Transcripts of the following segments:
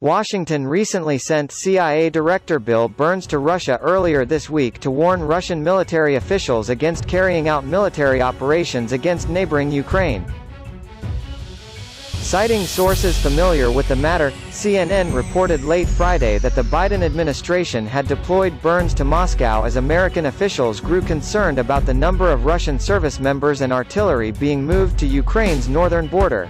Washington recently sent CIA Director Bill Burns to Russia earlier this week to warn Russian military officials against carrying out military operations against neighboring Ukraine. Citing sources familiar with the matter, CNN reported late Friday that the Biden administration had deployed Burns to Moscow as American officials grew concerned about the number of Russian service members and artillery being moved to Ukraine's northern border.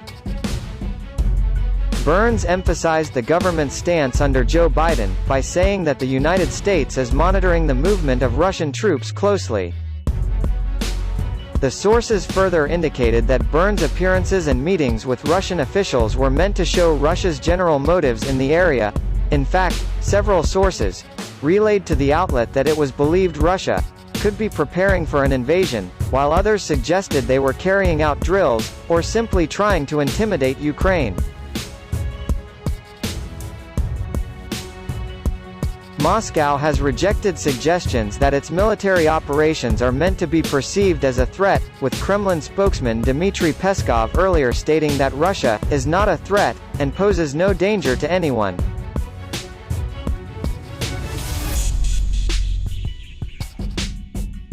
Burns emphasized the government's stance under Joe Biden, by saying that the United States is monitoring the movement of Russian troops closely. The sources further indicated that Burns' appearances and meetings with Russian officials were meant to show Russia's general motives in the area. In fact, several sources relayed to the outlet that it was believed Russia could be preparing for an invasion, while others suggested they were carrying out drills, or simply trying to intimidate Ukraine. Moscow has rejected suggestions that its military operations are meant to be perceived as a threat, with Kremlin spokesman Dmitry Peskov earlier stating that Russia is not a threat, and poses no danger to anyone.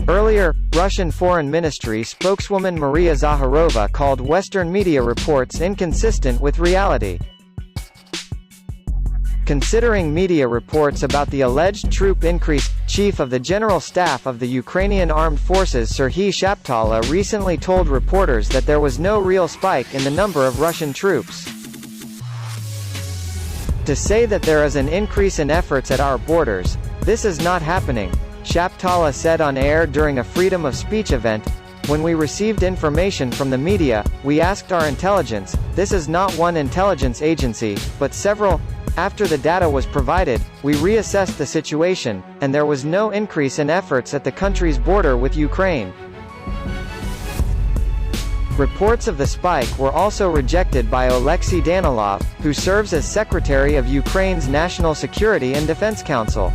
Earlier, Russian Foreign Ministry spokeswoman Maria Zakharova called Western media reports inconsistent with reality. Considering media reports about the alleged troop increase, Chief of the General Staff of the Ukrainian Armed Forces Serhiy Shaptala recently told reporters that there was no real spike in the number of Russian troops. To say that there is an increase in efforts at our borders, this is not happening, Shaptala said on air during a freedom of speech event. When we received information from the media, we asked our intelligence. This is not one intelligence agency, but several. After the data was provided, we reassessed the situation, and there was no increase in efforts at the country's border with Ukraine. Reports of the spike were also rejected by Oleksiy Danilov, who serves as Secretary of Ukraine's National Security and Defense Council.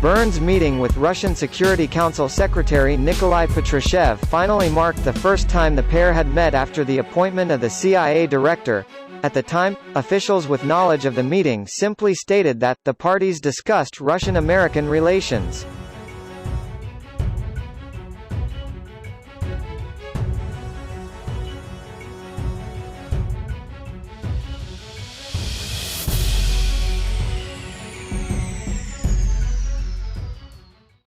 Burns' meeting with Russian Security Council Secretary Nikolai Patrushev finally marked the first time the pair had met after the appointment of the CIA director. At the time, officials with knowledge of the meeting simply stated that the parties discussed Russian-American relations.